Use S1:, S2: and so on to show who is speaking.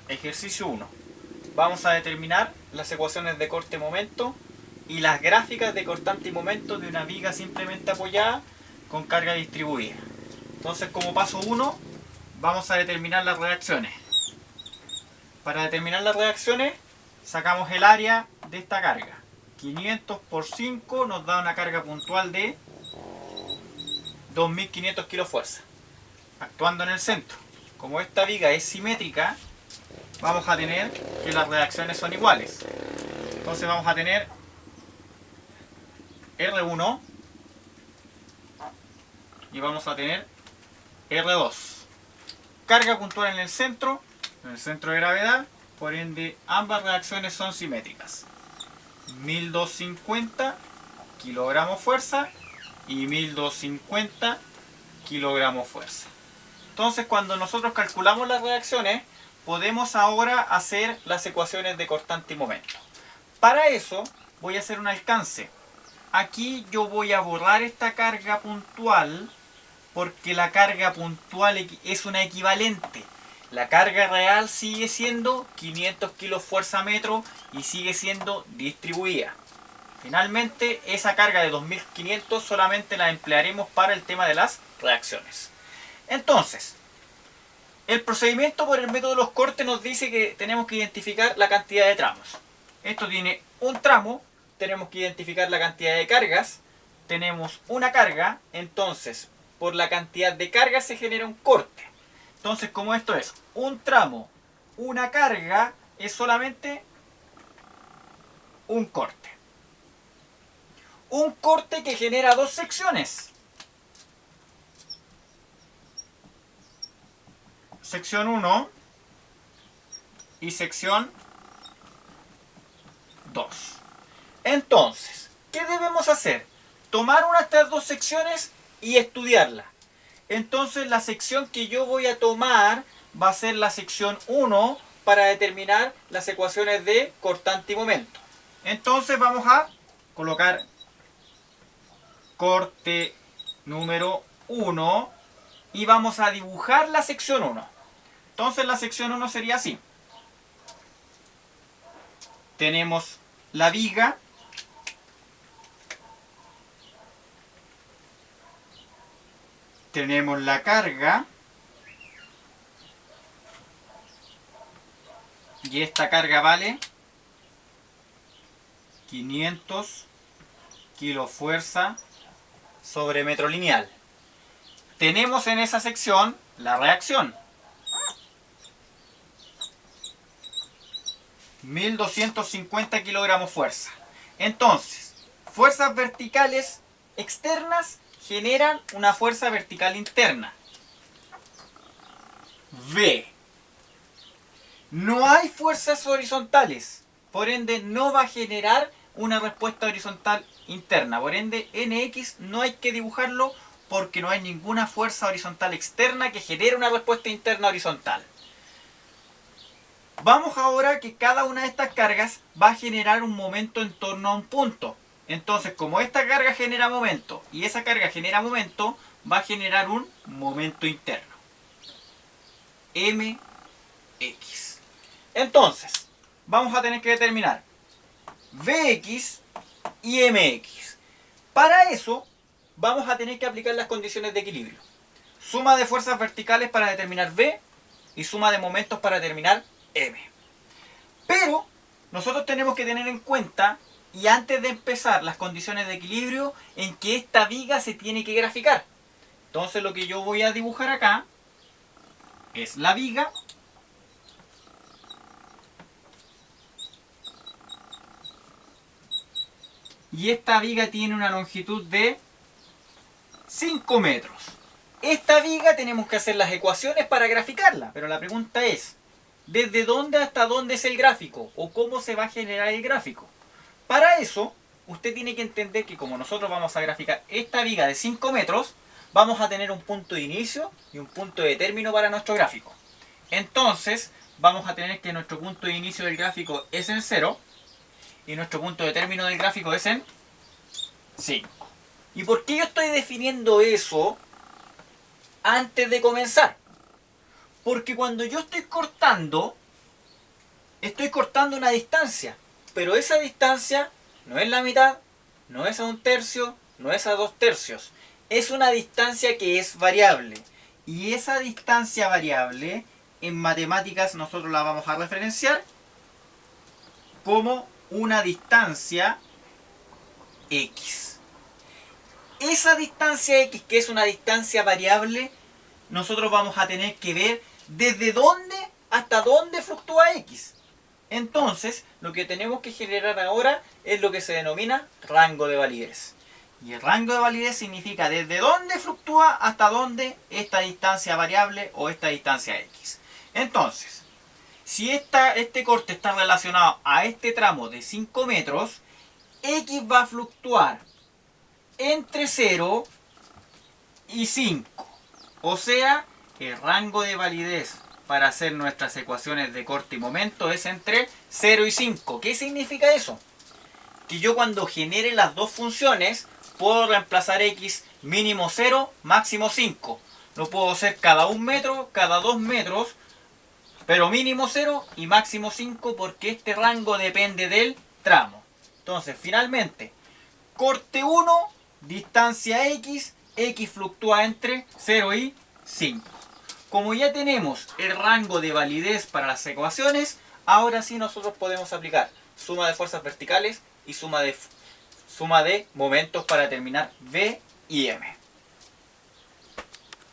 S1: Ejercicio 1. Vamos a determinar las ecuaciones de corte momento y las gráficas de cortante y momento de una viga simplemente apoyada con carga distribuida. Entonces, como paso 1, vamos a determinar las reacciones. Para determinar las reacciones, sacamos el área de esta carga. 500 por 5 nos da una carga puntual de 2500 kilofuerzas. Actuando en el centro, como esta viga es simétrica, vamos a tener que las reacciones son iguales. Entonces vamos a tener R1 y vamos a tener R2. Carga puntual en el centro de gravedad, por ende ambas reacciones son simétricas. 1250 kilogramos fuerza y 1250 kilogramos fuerza. Entonces, cuando nosotros calculamos las reacciones, podemos ahora hacer las ecuaciones de cortante y momento. Para eso voy a hacer un alcance. Aquí yo voy a borrar esta carga puntual porque la carga puntual es una equivalente. La carga real sigue siendo 500 kilos fuerza metro y sigue siendo distribuida. Finalmente, esa carga de 2500 solamente la emplearemos para el tema de las reacciones. Entonces, el procedimiento por el método de los cortes nos dice que tenemos que identificar la cantidad de tramos. Esto tiene un tramo, tenemos que identificar la cantidad de cargas, tenemos una carga, entonces por la cantidad de cargas se genera un corte. Entonces, como esto es un tramo, una carga, es solamente un corte. Un corte que genera dos secciones. Sección 1 y sección 2. Entonces, ¿qué debemos hacer? Tomar una de estas dos secciones y estudiarla. Entonces, la sección que yo voy a tomar va a ser la sección 1 para determinar las ecuaciones de cortante y momento. Entonces, vamos a colocar corte número 1 y vamos a dibujar la sección 1. Entonces la sección 1 sería así. Tenemos la viga, tenemos la carga y esta carga vale 500 kilofuerza sobre metro lineal. Tenemos en esa sección la reacción. 1250 kilogramos fuerza. Entonces, fuerzas verticales externas generan una fuerza vertical interna. V. No hay fuerzas horizontales, por ende no va a generar una respuesta horizontal interna. Por ende, Nx no hay que dibujarlo porque no hay ninguna fuerza horizontal externa que genere una respuesta interna horizontal. Vamos ahora que cada una de estas cargas va a generar un momento en torno a un punto. Entonces, como esta carga genera momento y esa carga genera momento, va a generar un momento interno. Mx. Entonces, vamos a tener que determinar Vx y Mx. Para eso, vamos a tener que aplicar las condiciones de equilibrio. Suma de fuerzas verticales para determinar V y suma de momentos para determinar M. Pero nosotros tenemos que tener en cuenta, y antes de empezar las condiciones de equilibrio, en que esta viga se tiene que graficar. Entonces lo que yo voy a dibujar acá es la viga. Y esta viga tiene una longitud de 5 metros. Esta viga tenemos que hacer las ecuaciones para graficarla, pero la pregunta es, ¿desde dónde hasta dónde es el gráfico? ¿O cómo se va a generar el gráfico? Para eso, usted tiene que entender que como nosotros vamos a graficar esta viga de 5 metros, vamos a tener un punto de inicio y un punto de término para nuestro gráfico. Entonces, vamos a tener que nuestro punto de inicio del gráfico es en 0 y nuestro punto de término del gráfico es en 5. ¿Y por qué yo estoy definiendo eso antes de comenzar? Porque cuando yo estoy cortando, estoy cortando una distancia, pero esa distancia no es la mitad, no es a 1/3, no es a 2/3. Es una distancia que es variable. Y esa distancia variable, en matemáticas nosotros la vamos a referenciar como una distancia X. Esa distancia X, que es una distancia variable, nosotros vamos a tener que ver desde dónde hasta dónde fluctúa X. Entonces, lo que tenemos que generar ahora es lo que se denomina rango de validez. Y el rango de validez significa desde dónde fluctúa hasta dónde esta distancia variable o esta distancia X. Entonces, si este corte está relacionado a este tramo de 5 metros, X va a fluctuar entre 0 y 5. O sea, el rango de validez para hacer nuestras ecuaciones de corte y momento es entre 0 y 5. ¿Qué significa eso? Que yo cuando genere las dos funciones puedo reemplazar X mínimo 0, máximo 5. Lo puedo hacer cada 1 metro, cada 2 metros, pero mínimo 0 y máximo 5 porque este rango depende del tramo. Entonces, finalmente, corte 1, distancia X, X fluctúa entre 0 y 5. Como ya tenemos el rango de validez para las ecuaciones, ahora sí nosotros podemos aplicar suma de fuerzas verticales y suma de momentos para determinar V y M.